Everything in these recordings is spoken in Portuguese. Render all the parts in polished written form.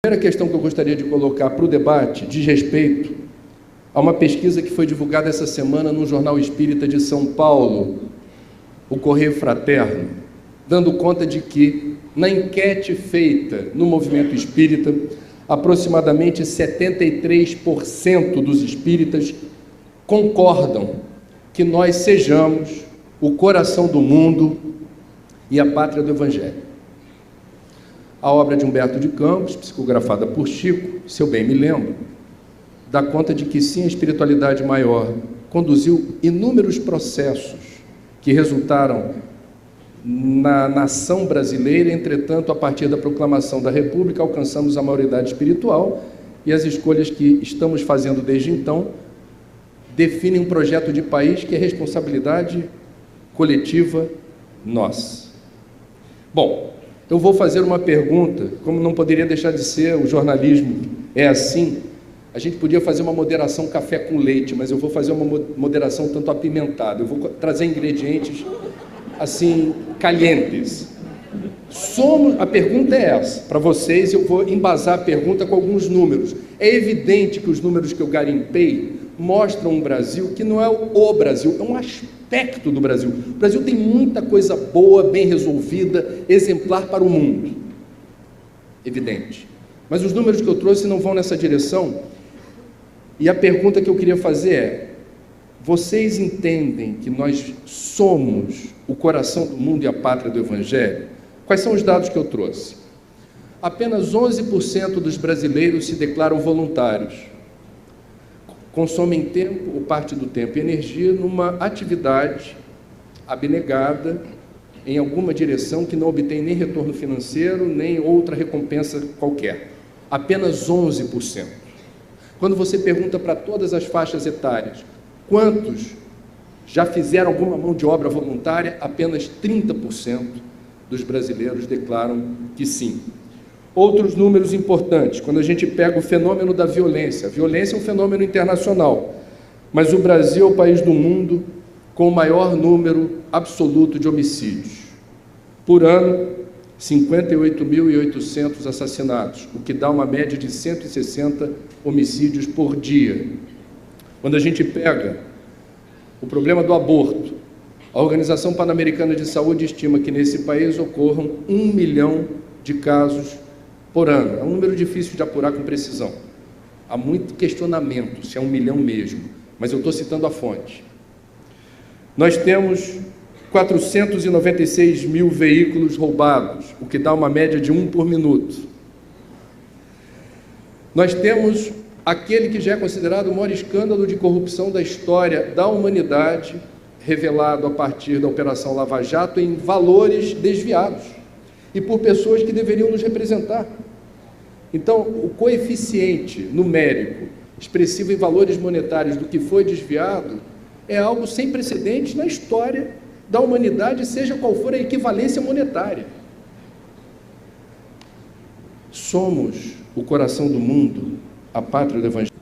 A primeira questão que eu gostaria de colocar para o debate diz respeito a uma pesquisa que foi divulgada essa semana no Jornal Espírita de São Paulo, o Correio Fraterno, dando conta de que, na enquete feita no movimento espírita, aproximadamente 73% dos espíritas concordam que nós sejamos o coração do mundo e a pátria do Evangelho. A obra de Humberto de Campos, psicografada por Chico, se eu bem me lembro, dá conta de que sim, a espiritualidade maior conduziu inúmeros processos que resultaram na nação brasileira. Entretanto, a partir da proclamação da República, alcançamos a maioridade espiritual e as escolhas que estamos fazendo desde então definem um projeto de país que é responsabilidade coletiva nossa. Bom, eu vou fazer uma pergunta, como não poderia deixar de ser, o jornalismo é assim, a gente podia fazer uma moderação café com leite, mas eu vou fazer uma moderação tanto apimentada, eu vou trazer ingredientes assim, calientes. A pergunta é essa, para vocês, eu vou embasar a pergunta com alguns números. É evidente que os números que eu garimpei mostram um Brasil que não é o Brasil, é um aspecto do Brasil. O Brasil tem muita coisa boa, bem resolvida, exemplar para o mundo. Evidente. Mas os números que eu trouxe não vão nessa direção. E a pergunta que eu queria fazer é: vocês entendem que nós somos o coração do mundo e a pátria do Evangelho? Quais são os dados que eu trouxe? Apenas 11% dos brasileiros se declaram voluntários. Consomem tempo, ou parte do tempo e energia, numa atividade abnegada em alguma direção que não obtém nem retorno financeiro, nem outra recompensa qualquer. Apenas 11%. Quando você pergunta para todas as faixas etárias, quantos já fizeram alguma mão de obra voluntária, apenas 30% dos brasileiros declaram que sim. Outros números importantes, quando a gente pega o fenômeno da violência. A violência é um fenômeno internacional, mas o Brasil é o país do mundo com o maior número absoluto de homicídios. Por ano, 58.800 assassinatos, o que dá uma média de 160 homicídios por dia. Quando a gente pega o problema do aborto, a Organização Pan-Americana de Saúde estima que nesse país ocorram 1 milhão de casos por ano. É um número difícil de apurar com precisão. Há muito questionamento se é 1 milhão mesmo, mas eu estou citando a fonte. Nós temos 496 mil veículos roubados, o que dá uma média de 1 por minuto. Nós temos aquele que já é considerado o maior escândalo de corrupção da história da humanidade, revelado a partir da Operação Lava Jato em valores desviados e por pessoas que deveriam nos representar. Então, o coeficiente numérico expressivo em valores monetários do que foi desviado é algo sem precedentes na história da humanidade, seja qual for a equivalência monetária. Somos o coração do mundo, a pátria do Evangelho.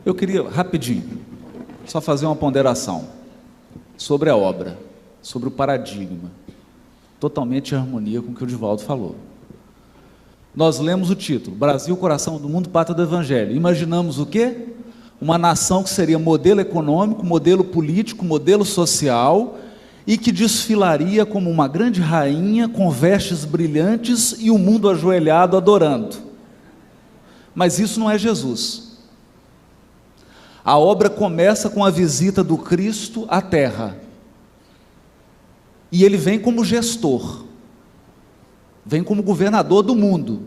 Eu queria, rapidinho, só fazer uma ponderação sobre a obra, sobre o paradigma, totalmente em harmonia com o que o Divaldo falou. Nós lemos o título, Brasil, coração do mundo, pátria do Evangelho. Imaginamos o quê? Uma nação que seria modelo econômico, modelo político, modelo social, e que desfilaria como uma grande rainha, com vestes brilhantes e o mundo ajoelhado adorando. Mas isso não é Jesus. A obra começa com a visita do Cristo à Terra. E ele vem como gestor, vem como governador do mundo,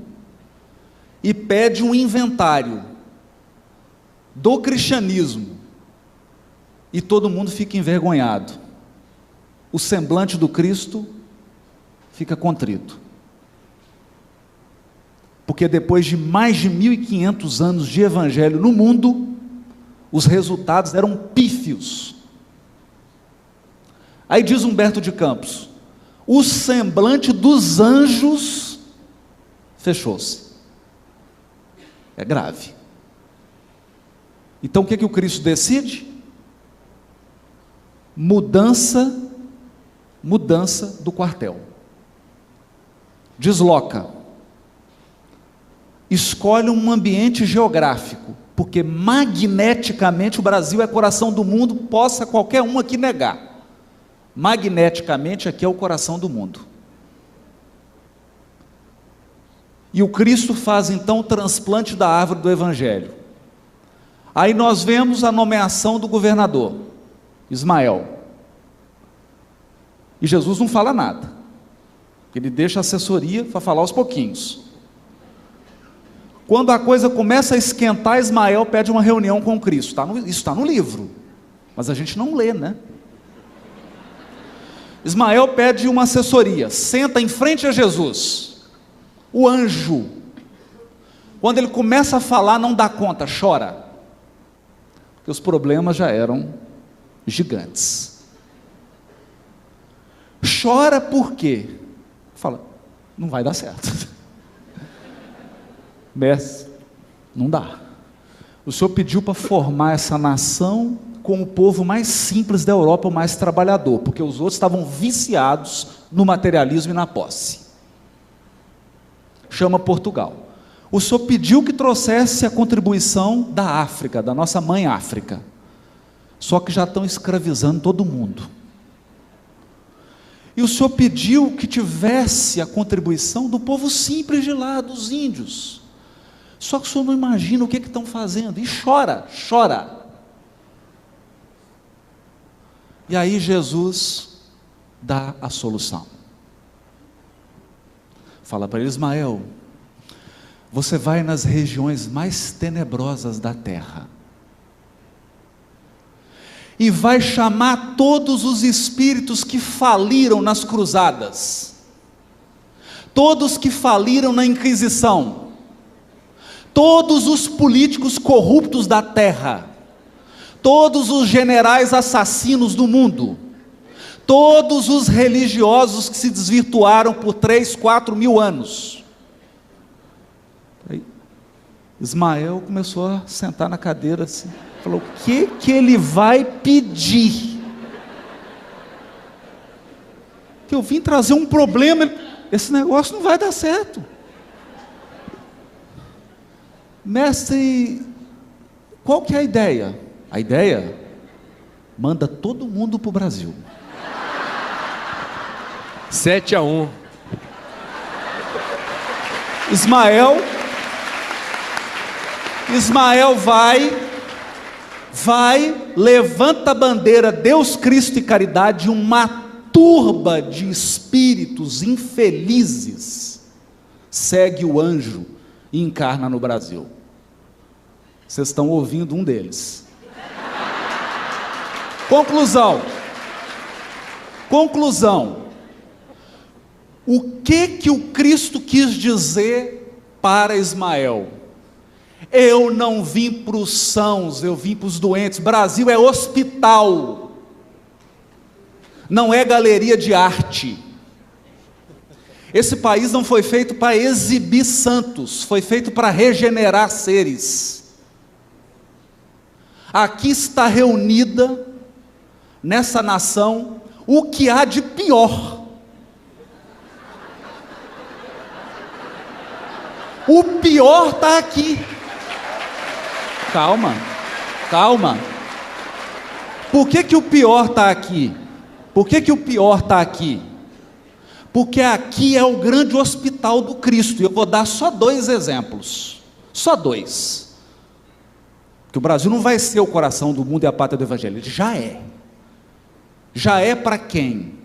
e pede um inventário do cristianismo, e todo mundo fica envergonhado. O semblante do Cristo fica contrito, porque depois de mais de 1.500 anos de evangelho no mundo, os resultados eram pífios. Aí diz Humberto de Campos, o semblante dos anjos fechou-se. É grave. Então o que o Cristo decide? Mudança do quartel. Desloca. escolhe um ambiente geográfico, porque magneticamente o Brasil é coração do mundo, possa qualquer um aqui negar. Magneticamente aqui é o coração do mundo. E o Cristo faz então o transplante da árvore do Evangelho. Aí nós vemos a nomeação do governador, Ismael. E Jesus não fala nada. Ele deixa a assessoria para falar aos pouquinhos. Quando a coisa começa a esquentar, Ismael pede uma reunião com Cristo. Isso está no livro, mas a gente não lê, né? Ismael pede uma assessoria, senta em frente a Jesus. O anjo, quando ele começa a falar, não dá conta, chora, porque os problemas já eram gigantes. Chora por quê? Fala, não vai dar certo. Mestre, não dá. O Senhor pediu para formar essa nação com o povo mais simples da Europa, o mais trabalhador, porque os outros estavam viciados no materialismo e na posse. Chama Portugal. O Senhor pediu que trouxesse a contribuição da África, da nossa mãe África. Só que já estão escravizando todo mundo. E o Senhor pediu que tivesse a contribuição do povo simples de lá, dos índios. Só que o Senhor não imagina o que estão fazendo. E chora, chora. E aí Jesus dá a solução. Fala para ele, Ismael, você vai nas regiões mais tenebrosas da terra e vai chamar todos os espíritos que faliram nas cruzadas, todos que faliram na Inquisição, todos os políticos corruptos da terra, todos os generais assassinos do mundo, todos os religiosos que se desvirtuaram por 3, 4 mil anos. Aí, Ismael começou a sentar na cadeira assim, falou, o que ele vai pedir? Que eu vim trazer um problema, esse negócio não vai dar certo. Mestre, qual que é a ideia? A ideia? Manda todo mundo para o Brasil. 7-1. Ismael vai, levanta a bandeira Deus, Cristo e caridade, uma turba de espíritos infelizes segue o anjo e encarna no Brasil. Vocês estão ouvindo um deles. Conclusão. O que o Cristo quis dizer para Ismael? Eu não vim para os sãos, eu vim para os doentes. Brasil é hospital, não é galeria de arte. Esse país não foi feito para exibir santos, foi feito para regenerar seres. Aqui está reunida, nessa nação, o que há de pior. O pior está aqui. Calma. Por que o pior está aqui? Porque aqui é o grande hospital do Cristo. E eu vou dar só 2 exemplos. Só 2. Porque o Brasil não vai ser o coração do mundo e a pátria do Evangelho. Ele já é. Já é para quem?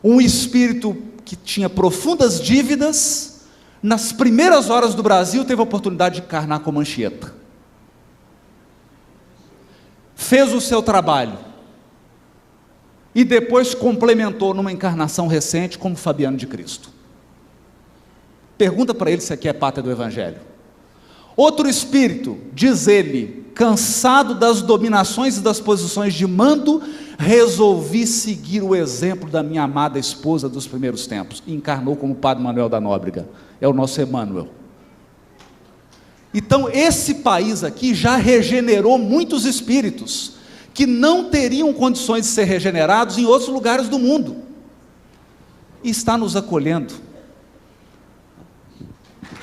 Um espírito que tinha profundas dívidas, nas primeiras horas do Brasil, teve a oportunidade de encarnar como Anchieta. Fez o seu trabalho. E depois complementou numa encarnação recente como Fabiano de Cristo. Pergunta para ele se aqui é pátria do Evangelho. Outro espírito, diz ele, cansado das dominações e das posições de mando, resolvi seguir o exemplo da minha amada esposa dos primeiros tempos. E encarnou como Padre Manuel da Nóbrega. É o nosso Emmanuel. Então esse país aqui já regenerou muitos espíritos que não teriam condições de ser regenerados em outros lugares do mundo, e está nos acolhendo.